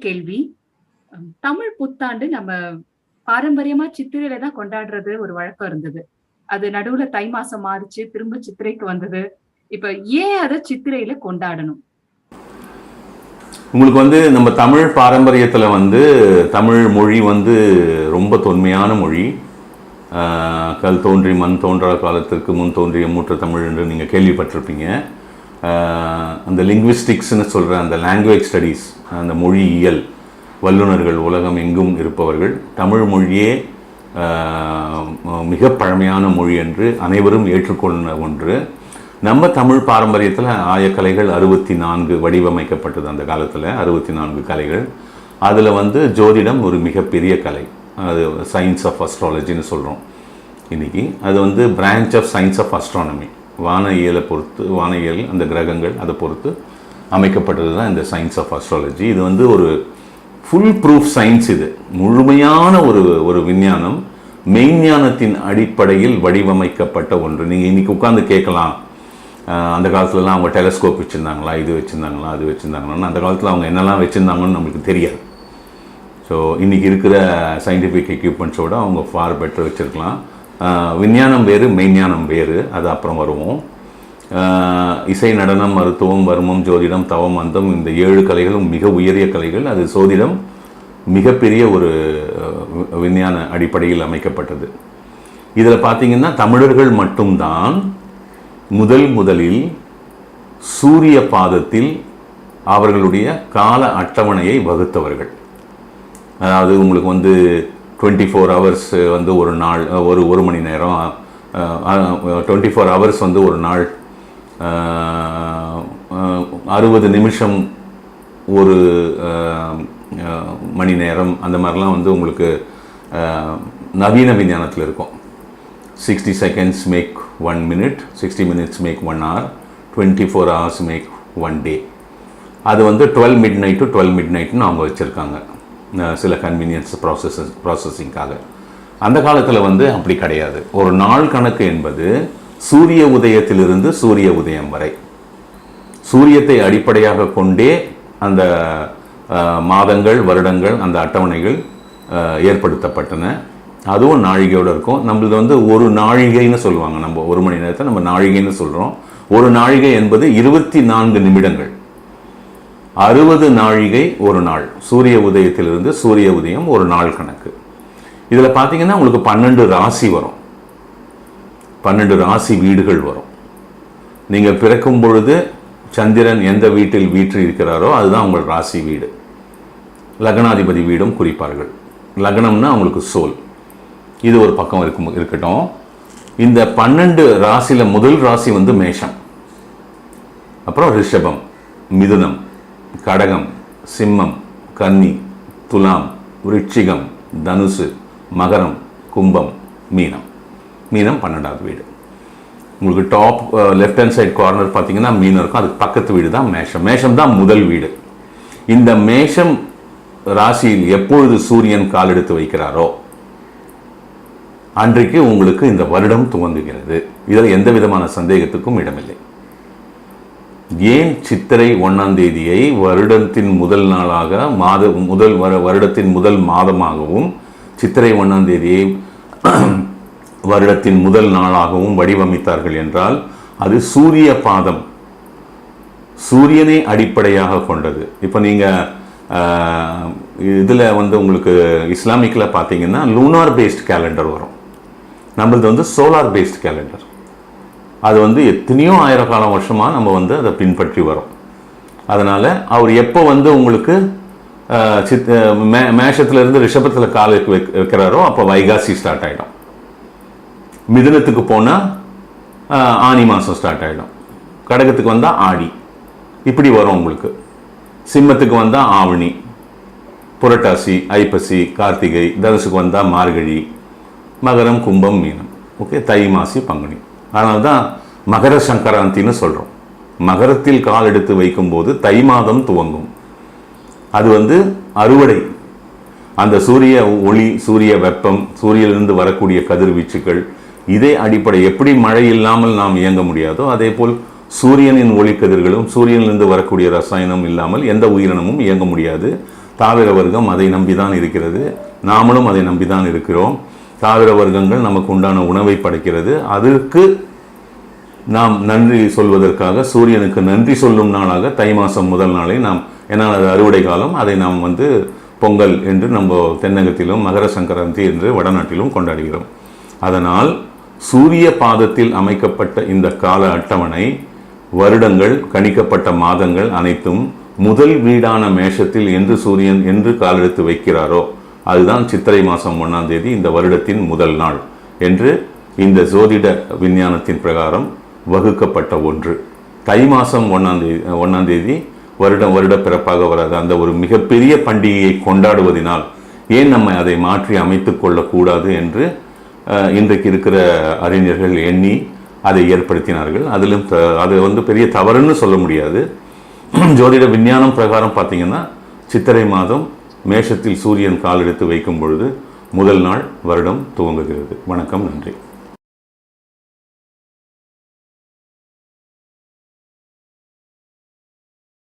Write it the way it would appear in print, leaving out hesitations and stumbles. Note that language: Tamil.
கேள்வி. தமிழ் புத்தாண்டு நம்ம பாரம்பரியமா சித்திரையில தான் கொண்டாடுறது ஒரு வழக்கம் இருந்தது. அது நடுவுல தை மாசம் மாறுச்சு, திரும்ப சித்திரைக்கு வந்தது. இப்ப ஏன் அத சித்திரையில கொண்டாடணும்? உங்களுக்கு நம்ம தமிழ் பாரம்பரியத்தில் தமிழ் மொழி ரொம்ப தொன்மையான மொழி. கல் தோன்றி மண் தோன்றா காலத்திற்கு முன் தோன்றிய மூற்ற தமிழ் என்று நீங்கள் கேள்விப்பட்டிருப்பீங்க. அந்த லிங்குவிஸ்டிக்ஸ்னு சொல்கிற அந்த லாங்குவேஜ் ஸ்டடீஸ், அந்த மொழியியல் வல்லுநர்கள் உலகம் எங்கும் இருப்பவர்கள் தமிழ் மொழியே மிக பழமையான மொழி என்று அனைவரும் ஏற்றுக்கொண்ட ஒன்று. நம்ம தமிழ் பாரம்பரியத்தில் ஆயக்கலைகள் 64 வடிவமைக்கப்பட்டது. அந்த காலத்தில் 64 கலைகள். அதில் ஜோதிடம் ஒரு மிகப்பெரிய கலை. அது சயின்ஸ் ஆஃப் அஸ்ட்ராலஜின்னு சொல்கிறோம் இன்றைக்கி. அது branch of science of astronomy. வானியலை பொறுத்து, வானியல் அந்த கிரகங்கள் அதை பொறுத்து அமைக்கப்பட்டது தான் இந்த சயின்ஸ் ஆஃப் அஸ்ட்ராலஜி. இது ஒரு ஃபுல் ப்ரூஃப் சயின்ஸ். இது முழுமையான ஒரு விஞ்ஞானம், மெய்ஞானத்தின் அடிப்படையில் வடிவமைக்கப்பட்ட ஒன்று. நீங்கள் இன்றைக்கி உட்காந்து கேட்கலாம், அந்த காலத்துலலாம் அவங்க டெலஸ்கோப் வச்சுருந்தாங்களா, இது வச்சுருந்தாங்களா, அது வச்சுருந்தாங்களான்னு. அந்த காலத்தில் அவங்க என்னெல்லாம் வச்சுருந்தாங்கன்னு நம்மளுக்கு தெரியாது. ஸோ இன்றைக்கி இருக்கிற சயின்டிஃபிக் எக்யூப்மெண்ட்ஸோடு அவங்க ஃபார் பெட்டர் வச்சுருக்கலாம். விஞ்ஞானம் வேறு, மெய்ஞானம் வேறு. அது அப்புறம் வருவோம். இசை, நடனம், மருத்துவம், வர்மம், ஜோதிடம், தவம், அந்தம், இந்த 7 கலைகளும் மிக உயரிய கலைகள். அது சோதிடம் மிகப்பெரிய ஒரு விஞ்ஞான அடிப்படையில் அமைக்கப்பட்டது. இதில் பார்த்திங்கன்னா தமிழர்கள் மட்டும்தான் முதலில் சூரிய பாதத்தில் அவர்களுடைய கால அட்டவணையை வகுத்தவர்கள். அதாவது உங்களுக்கு 24 ஹவர்ஸ் ஒரு நாள், ஒரு மணி நேரம், 24 ஹவர்ஸ் ஒரு நாள், 60 நிமிஷம் ஒரு மணி நேரம், அந்த மாதிரிலாம் உங்களுக்கு நவீன விஞ்ஞானத்தில் இருக்கும். 60 seconds make 1 minute, 60 minutes make 1 hour, 24 hours make 1 day. அது 12 midnight to 12 midnightனு அவங்க வச்சுருக்காங்க, சில கன்வீனியன்ஸ் ப்ராசஸிங்காக. அந்த காலத்தில் அப்படி கிடையாது. ஒரு நாள் கணக்கு என்பது சூரிய உதயத்திலிருந்து சூரிய உதயம் வரை, சூரியத்தை அடிப்படையாக கொண்டே அந்த மாதங்கள், வருடங்கள், அந்த அட்டவணைகள் ஏற்படுத்தப்பட்டன. அதுவும் நாழிகையோடு இருக்கும். நம்மளது ஒரு நாழிகைன்னு சொல்லுவாங்க. நம்ம ஒரு மணி நேரத்தை நம்ம நாழிகைன்னு சொல்கிறோம். ஒரு நாழிகை என்பது 24 நிமிடங்கள். 60 நாழிகை ஒரு நாள். சூரிய உதயத்திலிருந்து சூரிய உதயம் ஒரு நாள் கணக்கு. இதில் பார்த்தீங்கன்னா உங்களுக்கு 12 ராசி வரும், 12 ராசி வீடுகள் வரும். நீங்கள் பிறக்கும் பொழுது சந்திரன் எந்த வீட்டில் வீற்றிருக்கிறாரோ அதுதான் உங்கள் ராசி வீடு. லக்னாதிபதி வீடும் குறிப்பார்கள். லக்னம்னா அவங்களுக்கு சோல். இது ஒரு பக்கம் இருக்கட்டும். இந்த 12 ராசியில் முதல் ராசி மேஷம், அப்புறம் ரிஷபம், மிதுனம், கடகம், சிம்மம், கன்னி, துலாம், விருச்சிகம், தனுசு, மகரம், கும்பம், மீனம். மீனம் 12வது வீடு. உங்களுக்கு top left hand side corner பார்த்தீங்கன்னா மீனம் இருக்கும். அதுக்கு பக்கத்து வீடு தான் மேஷம். மேஷம் தான் முதல் வீடு. இந்த மேஷம் ராசியில் எப்பொழுது சூரியன் கால் எடுத்து வைக்கிறாரோ அன்றைக்கு உங்களுக்கு இந்த வருடம் துவங்குகிறது. இதில் எந்த விதமான சந்தேகத்துக்கும் இடமில்லை. ஏன் சித்திரை 1ஆம் தேதியை வருடத்தின் முதல் நாளாக, வருடத்தின் முதல் மாதமாகவும், சித்திரை 1ஆம் தேதியை வருடத்தின் முதல் நாளாகவும் வடிவமைத்தார்கள் என்றால் அது சூரிய பாதம், சூரியனை அடிப்படையாக கொண்டது. இப்போ நீங்கள் இதில் உங்களுக்கு இஸ்லாமிக்கில் பார்த்தீங்கன்னா லூனார் பேஸ்ட் கேலண்டர் வரும். நம்மளது சோலார் பேஸ்ட் கேலண்டர். அது எத்தனையோ ஆயிரக்காலம் வருஷமாக நம்ம அதை பின்பற்றி வரோம். அதனால் அவர் எப்போ உங்களுக்கு மேஷத்துலேருந்து ரிஷபத்தில் கால் வைக்கிறாரோ அப்போ வைகாசி ஸ்டார்ட் ஆகிடும். மிதுனத்துக்கு போனால் ஆனி மாதம் ஸ்டார்ட் ஆகிடும். கடகத்துக்கு வந்தால் ஆடி, இப்படி வரும் உங்களுக்கு. சிம்மத்துக்கு வந்தால் ஆவணி, புரட்டாசி, ஐப்பசி, கார்த்திகை. தனுசுக்கு வந்தால் மார்கழி, மகரம், கும்பம், மீனம். ஓகே, தை, மாசி, பங்குனி. அதனால தான் மகர சங்கராந்தின்னு சொல்கிறோம். மகரத்தில் கால் எடுத்து வைக்கும்போது தை மாதம் துவங்கும். அது அறுவடை. அந்த சூரிய ஒளி, சூரிய வெப்பம், சூரியனிலிருந்து வரக்கூடிய கதிர்வீச்சுகள், இதே அடிப்படை. எப்படி மழை இல்லாமல் நாம் இயங்க முடியாதோ அதே போல் சூரியனின் ஒளிக்கதிர்களும், சூரியனிலிருந்து வரக்கூடிய ரசாயனம் இல்லாமல் எந்த உயிரினமும் இயங்க முடியாது. தாவர வர்க்கம் அதை நம்பிதான் இருக்கிறது, நாமளும் அதை நம்பிதான் இருக்கிறோம். தாவர வர்க்கங்கள் நமக்கு உண்டான உணவை படைக்கிறது. அதற்கு நாம் நன்றி சொல்வதற்காக சூரியனுக்கு நன்றி சொல்லும் நாளாக தை மாதம் முதல் நாளை நாம், ஏன்னா அது அறுவடை காலம், அதை நாம் பொங்கல் என்று நம்ம தென்னகத்திலும் மகர சங்கராந்தி என்று வடநாட்டிலும் கொண்டாடுகிறோம். அதனால் சூரிய பாதத்தில் அமைக்கப்பட்ட இந்த கால அட்டவணை, வருடங்கள், கணிக்கப்பட்ட மாதங்கள் அனைத்தும் முதல் வீடான மேஷத்தில் என்று சூரியன் என்று காலெடுத்து வைக்கிறாரோ அதுதான் சித்திரை மாதம் 1ஆம் தேதி இந்த வருடத்தின் முதல் நாள் என்று இந்த ஜோதிட விஞ்ஞானத்தின் பிரகாரம் வகுக்கப்பட்ட ஒன்று. தை மாதம் 1ஆம் தேதி வருட பிறப்பாக வராது. அந்த ஒரு மிகப்பெரிய பண்டிகையை கொண்டாடுவதனால் ஏன் நம்ம அதை மாற்றி அமைத்து கொள்ளக்கூடாது என்று இன்றைக்கு இருக்கிற அறிஞர்கள் எண்ணி அதை ஏற்படுத்தினார்கள். அதிலும் அது பெரிய தவறுன்னு சொல்ல முடியாது. ஜோதிட விஞ்ஞானம் பிரகாரம் பார்த்தீங்கன்னா சித்திரை மாதம் மேஷத்தில் சூரியன் கால் எடுத்து வைக்கும் பொழுது முதல் நாள் வருடம் துவங்குகிறது. வணக்கம், நன்றி.